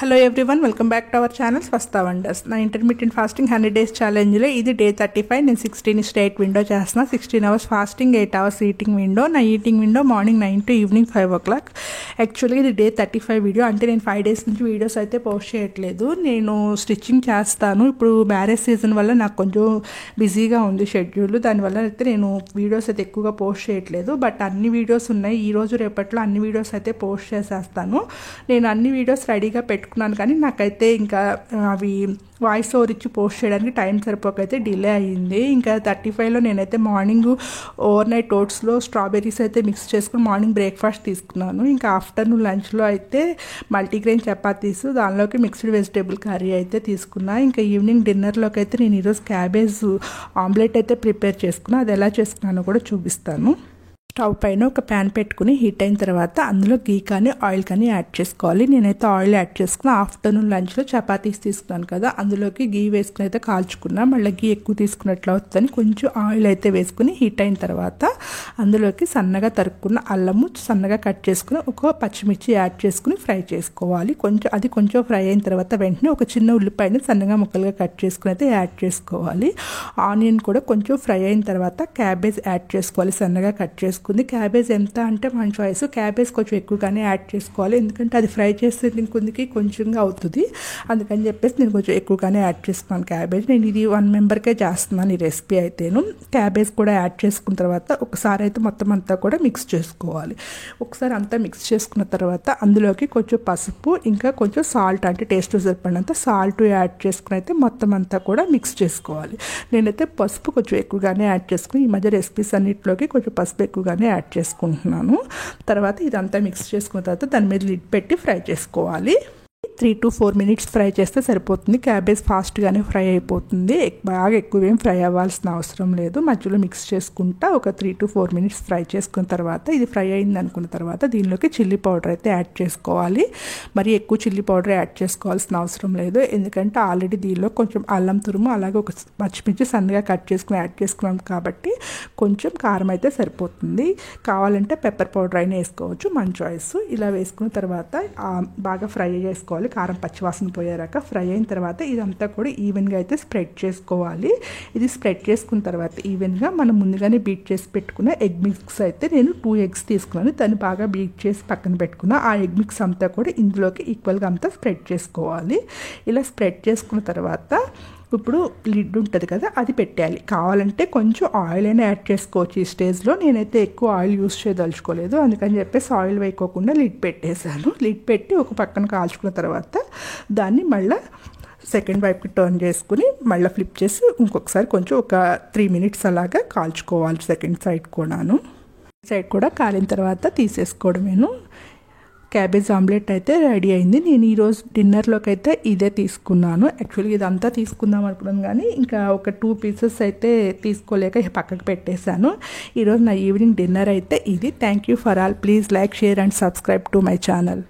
Hello everyone, welcome back to our channel Swastha wonders. నా intermediate fasting 100 days ఛాలెంజ్లో ఇది day 35. నేను 16:8 విండో చేస్తున్నా. 16 hours fasting, 8 hours eating window. నా eating window morning 9 to evening 5 o'clock. యాక్చువల్గా ఇది డే 35 వీడియో. అంటే నేను 5 days నుంచి వీడియోస్ అయితే పోస్ట్ చేయట్లేదు. నేను స్టిచ్చింగ్ చేస్తాను. ఇప్పుడు మ్యారేజ్ సీజన్ వల్ల నాకు కొంచెం బిజీగా ఉంది షెడ్యూల్. దానివల్ల అయితే నేను వీడియోస్ అయితే ఎక్కువగా పోస్ట్ చేయట్లేదు. బట్ అన్ని వీడియోస్ ఉన్నాయి. ఈరోజు రేపట్లో అన్ని వీడియోస్ అయితే పోస్ట్ చేసేస్తాను. నేను అన్ని వీడియోస్ రెడీగా పెట్టుకున్నాను, కానీ నాకైతే ఇంకా అవి వాయిస్ ఓవర్ ఇచ్చి పోస్ట్ చేయడానికి టైం సరిపోకైతే డిలే అయ్యింది. ఇంకా 35లో నేనైతే మార్నింగ్ ఓవర్ నైట్ ఓట్స్లో స్ట్రాబెర్రీస్ అయితే మిక్స్ చేసుకుని మార్నింగ్ బ్రేక్ఫాస్ట్ తీసుకున్నాను. ఇంకా ఆఫ్టర్నూన్ లంచ్లో అయితే మల్టీగ్రెయిన్ చపాతీస్, దానిలోకి మిక్స్డ్ వెజిటేబుల్ కర్రీ అయితే తీసుకున్నా. ఇంకా ఈవినింగ్ డిన్నర్లోకి అయితే నేను ఈరోజు క్యాబేజ్ ఆమ్లెట్ అయితే ప్రిపేర్ చేసుకున్నా. అది ఎలా చేసుకున్నానో కూడా చూపిస్తాను. స్టవ్ పైన ఒక ప్యాన్ పెట్టుకుని హీట్ అయిన తర్వాత అందులో గీ కానీ ఆయిల్ కానీ యాడ్ చేసుకోవాలి. నేనైతే ఆయిల్ యాడ్ చేసుకున్నా. ఆఫ్టర్నూన్ లంచ్లో చపాతీస్ తీసుకున్నాను కదా, అందులోకి గీ వేసుకుని అయితే కాల్చుకున్నా. మళ్ళీ గీ ఎక్కువ తీసుకున్నట్లు అవుతుందని కొంచెం ఆయిల్ అయితే వేసుకుని హీట్ అయిన తర్వాత అందులోకి సన్నగా తరుక్కున్న అల్లము, సన్నగా కట్ చేసుకుని ఒక పచ్చిమిర్చి యాడ్ చేసుకుని ఫ్రై చేసుకోవాలి. కొంచెం ఫ్రై అయిన తర్వాత వెంటనే ఒక చిన్న ఉల్లిపాయని సన్నగా ముక్కలుగా కట్ చేసుకుని అయితే యాడ్ చేసుకోవాలి. ఆనియన్ కూడా కొంచెం ఫ్రై అయిన తర్వాత క్యాబేజ్ యాడ్ చేసుకోవాలి, సన్నగా కట్ చేసుకుని. క్యాబేజ్ ఎంత అంటే మన చాయిస్. క్యాబేజ్ కొంచెం ఎక్కువగానే యాడ్ చేసుకోవాలి, ఎందుకంటే అది ఫ్రై చేస్తే ఇంకొందికి కొంచెంగా అవుతుంది. అందుకని చెప్పేసి నేను కొంచెం ఎక్కువగానే యాడ్ చేసుకున్నాను క్యాబేజ్. నేను ఇది 1 memberకే చేస్తున్నాను ఈ రెసిపీ అయితేను. క్యాబేజ్ కూడా యాడ్ చేసుకున్న తర్వాత ఒకసారి అయితే మొత్తం అంతా కూడా మిక్స్ చేసుకోవాలి. ఒకసారి అంతా మిక్స్ చేసుకున్న తర్వాత అందులోకి కొంచెం పసుపు, ఇంకా కొంచెం సాల్ట్, అంటే టేస్ట్ సరిపడినంత సాల్ట్ యాడ్ చేసుకుని అయితే మొత్తం అంతా కూడా మిక్స్ చేసుకోవాలి. నేనైతే పసుపు కొంచెం ఎక్కువగానే యాడ్ చేసుకుని ఈ మధ్య రెసిపీస్ అన్నింటిలోకి కొంచెం పసుపు ఎక్కువగానే యాడ్ చేసుకుంటున్నాను. తర్వాత ఇదంతా మిక్స్ చేసుకున్న తర్వాత దాని మీద లిడ్ పెట్టి ఫ్రై చేసుకోవాలి. 3 to 4 minutes ఫ్రై చేస్తే సరిపోతుంది. క్యాబేజ్ ఫాస్ట్గానే ఫ్రై అయిపోతుంది. బాగా ఎక్కువ ఏం ఫ్రై అవ్వాల్సిన అవసరం లేదు. మధ్యలో మిక్స్ చేసుకుంటా ఒక 3 to 4 minutes ఫ్రై చేసుకున్న తర్వాత ఇది ఫ్రై అయింది అనుకున్న తర్వాత దీనిలోకి చిల్లీ పౌడర్ అయితే యాడ్ చేసుకోవాలి. మరి ఎక్కువ చిల్లీ పౌడర్ యాడ్ చేసుకోవాల్సిన అవసరం లేదు, ఎందుకంటే ఆల్రెడీ దీనిలో కొంచెం అల్లం తురుము అలాగే ఒక పచ్చిమిర్చి సన్నగా కట్ చేసుకుని యాడ్ చేసుకున్నాం కాబట్టి కొంచెం కారం అయితే సరిపోతుంది. కావాలంటే పెప్పర్ పౌడర్ అయినా వేసుకోవచ్చు, మన చాయిస్. ఇలా వేసుకున్న తర్వాత బాగా ఫ్రై చేసుకోవాలి. కారం పచ్చివాసన పోయాక ఫ్రై అయిన తర్వాత ఇదంతా కూడా ఈవెన్గా అయితే స్ప్రెడ్ చేసుకోవాలి. ఇది స్ప్రెడ్ చేసుకున్న తర్వాత ఈవెన్గా మనం ముందుగానే బీట్ చేసి పెట్టుకున్న ఎగ్ మిక్స్ అయితే నేను 2 eggs తీసుకున్నాను. దాన్ని బాగా బీట్ చేసి పక్కన పెట్టుకున్న ఆ ఎగ్ మిక్స్ అంతా కూడా ఇందులోకి ఈక్వల్గా అంతా స్ప్రెడ్ చేసుకోవాలి. ఇలా స్ప్రెడ్ చేసుకున్న తర్వాత ఇప్పుడు లిడ్ ఉంటుంది కదా, అది పెట్టాలి. కావాలంటే కొంచెం ఆయిల్ అయినా యాడ్ చేసుకోవచ్చు ఈ స్టేజ్లో. నేనైతే ఎక్కువ ఆయిల్ యూస్ చేయదలుచుకోలేదు, అందుకని చెప్పేసి ఆయిల్ వేయకోకుండా లిడ్ పెట్టేశాను. లిడ్ పెట్టి ఒక పక్కన కాల్చుకున్న తర్వాత దాన్ని మళ్ళీ సెకండ్ వైపుకి టర్న్ చేసుకుని మళ్ళీ ఫ్లిప్ చేసి ఇంకొకసారి కొంచెం ఒక 3 minutes అలాగా కాల్చుకోవాలి. సెకండ్ సైడ్ కూడాను. సైడ్ కూడా కాలిన తర్వాత తీసేసుకోవడమేను. క్యాబేజ్ ఆమ్లెట్ అయితే రెడీ అయింది. నేను ఈరోజు డిన్నర్లోకి అయితే ఇదే తీసుకున్నాను. యాక్చువల్గా ఇదంతా తీసుకుందాం అనుకున్నాను, కానీ ఇంకా ఒక 2 pieces అయితే తీసుకోలేక పక్కకు పెట్టేశాను. ఈరోజు నా ఈవినింగ్ డిన్నర్ అయితే ఇది. Thank you for all. Please like, share and subscribe to my channel.